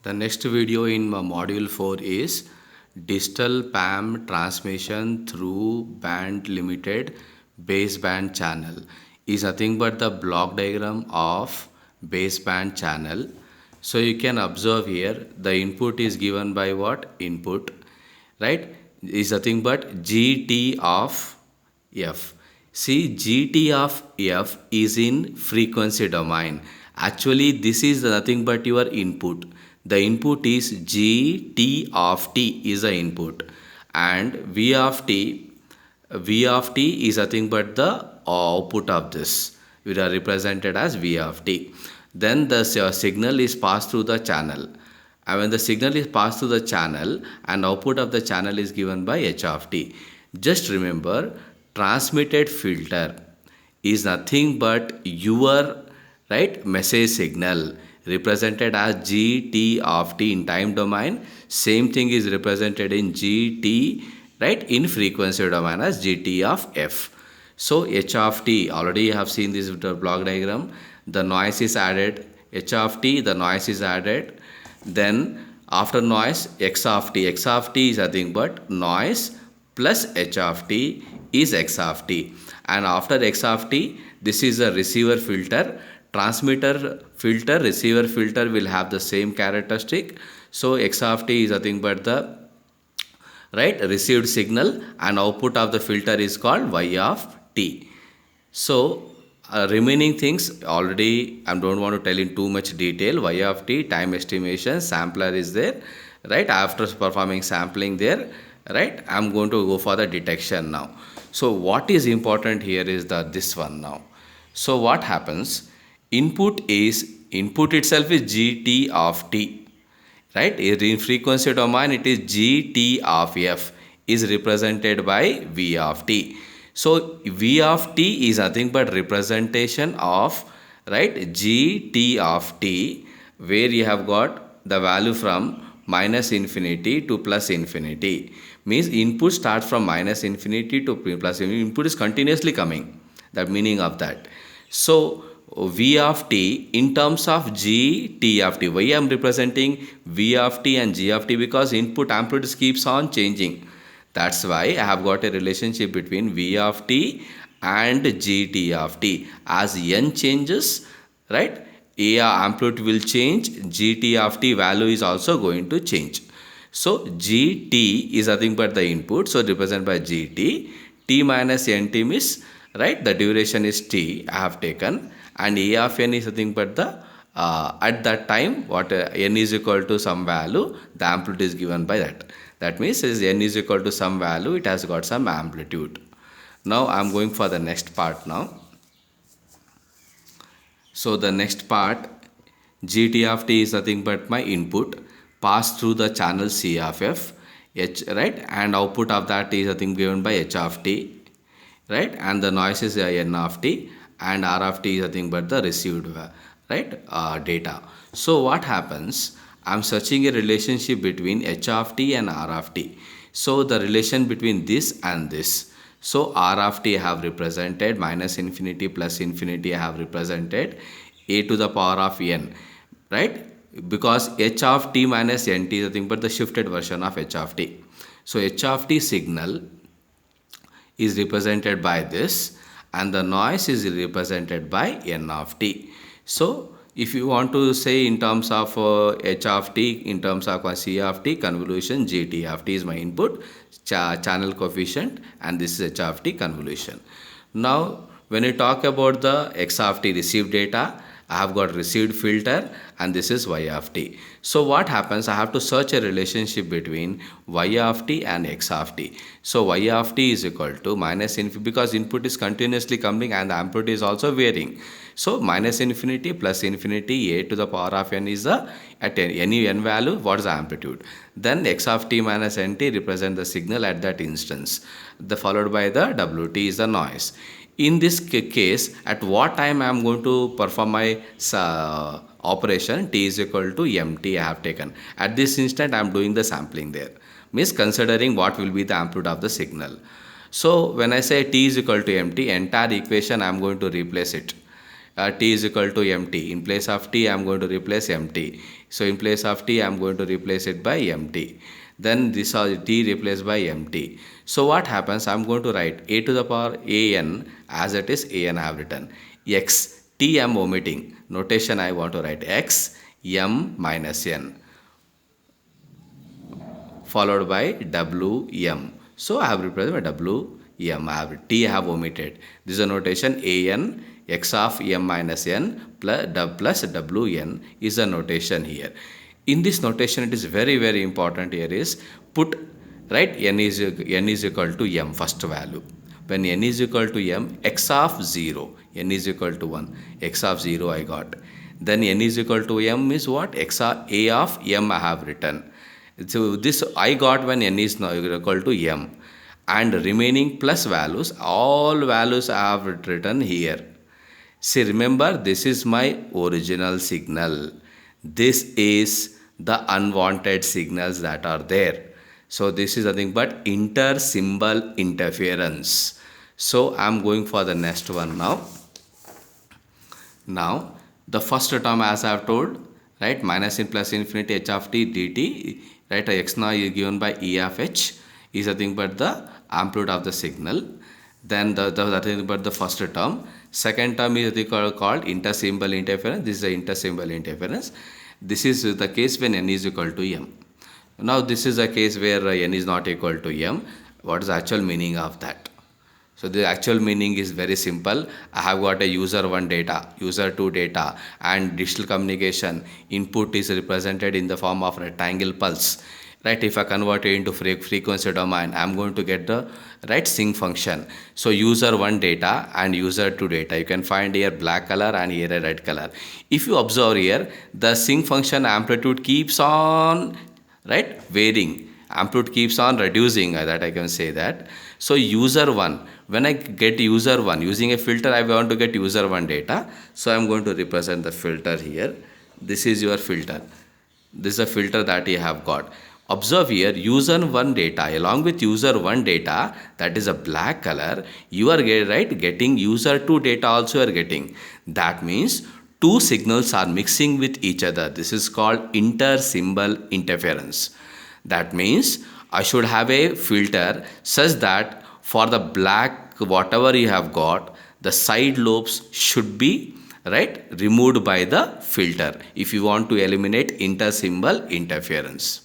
The next video in module 4 is digital PAM transmission through band limited baseband channel is nothing but the block diagram of baseband channel. So you can observe here the input is given by what? Input, right? Is nothing but GT of F. See, GT of F is in frequency domain. Actually, this is nothing but your input. The input is GT of T is the input, and V of T is nothing but the output of this. We are represented as V of T. Then the signal is passed through the channel. And when the signal is passed through the channel and output of the channel is given by H of T. Just remember, transmitted filter is nothing but your message signal represented as GT of T in time domain. Same thing is represented in GT in frequency domain as GT of F. So H of T, already you have seen this block diagram. The noise is added. H of T, the noise is added. Then after noise, X of T. X of T is nothing but noise plus H of T is X of T. And after X of T, this is a receiver filter. Transmitter filter, receiver filter will have the same characteristic. So X of T is nothing but the received signal, and output of the filter is called Y of T. So remaining things already I don't want to tell in too much detail. Y of T, time estimation, sampler is there, after performing sampling there, I'm going to go for the detection now. So what is important here is this one now. So what happens, input itself is GT of T, in frequency domain it is GT of F is represented by V of T. So V of T is nothing but representation of GT of T, where you have got the value from minus infinity to plus infinity. Means input starts from minus infinity to plus infinity. Input is continuously coming. The meaning of that. So V of T in terms of GT of T. Why I am representing V of T and G of T? Because input amplitude keeps on changing. That's why I have got a relationship between V of T and GT of T. As N changes, A amplitude will change, GT of T value is also going to change. So GT is nothing but the input, so represented by GT. T minus NT means, the duration is T I have taken, and A of N is nothing but the at that time what N is equal to some value, the amplitude is given by that. That means as N is equal to some value, it has got some amplitude. Now I am going for the next part now. So the next part, GT of T is nothing but my input passed through the channel C of F, H, and output of that is nothing given by H of T, and the noise is N of T, and R of T is nothing but the received data. So what happens, I am searching a relationship between H of T and R of T. So the relation between this and this. So R of T I have represented minus infinity plus infinity, I have represented a to the power of n, because H of T minus nt is nothing but the shifted version of H of T. So H of T signal is represented by this, and the noise is represented by N of T. So if you want to say in terms of H of T, in terms of C of T, convolution GT of T is my input, channel coefficient, and this is H of T convolution. Now when you talk about the X of T received data, I have got received filter, and this is Y of T. So what happens, I have to search a relationship between Y of T and X of T. So Y of T is equal to minus infinity, because input is continuously coming and the amplitude is also varying. So minus infinity plus infinity, a to the power of n is the at any n value, what is the amplitude. Then X of T minus nt represent the signal at that instance. The followed by the WT is the noise. In this case, at what time I am going to perform my operation, T is equal to MT I have taken. At this instant I am doing the sampling there. Means considering what will be the amplitude of the signal. So when I say T is equal to MT, entire equation I am going to replace it. T is equal to mt. In place of t, I am going to replace mt. So in place of t, I am going to replace it by mt. Then this is t replaced by mt. So what happens? I am going to write a to the power an as it is. An I have written. X, t I am omitting. Notation I want to write x m minus n followed by wm. So I have replaced by wm. T I have omitted. This is a notation. an x of m minus n plus wn is a notation here. In this notation, it is very important here is put, right, n is equal to m, first value. When n is equal to m, x of 0, n is equal to 1, x of 0 I got. Then n is equal to m is what? X of a of m I have written. So this I got when n is now equal to m, and remaining plus values, all values I have written here. See, remember, this is my original signal. This is the unwanted signals that are there. So this is nothing but inter-symbol interference. So I am going for the next one now. Now the first term, as I have told, right, minus in plus infinity h of t dt, right, x now is given by e of h, is nothing but the amplitude of the signal. Then that is but the first term. Second term is called inter-symbol interference. This is the inter-symbol interference. This is the case when n is equal to m. Now this is a case where n is not equal to m. What is the actual meaning of that? So the actual meaning is very simple. I have got a user 1 data, user 2 data, and digital communication input is represented in the form of rectangle pulse. Right, if I convert it into frequency domain, I am going to get the right sync function. So user 1 data and user 2 data, you can find here black color and here a red color. If you observe here, the sync function amplitude keeps on, right, varying. Amplitude keeps on reducing, that I can say that. So user 1, when I get user 1 using a filter, I want to get user 1 data. So I am going to represent the filter here. This is your filter. This is a filter that you have got. Observe here, user 1 data along with user 1 data, that is a black color, you are getting user 2 data also you are getting. That means two signals are mixing with each other. This is called inter-symbol interference. That means I should have a filter such that for the black whatever you have got, the side lobes should be, right, removed by the filter if you want to eliminate inter-symbol interference.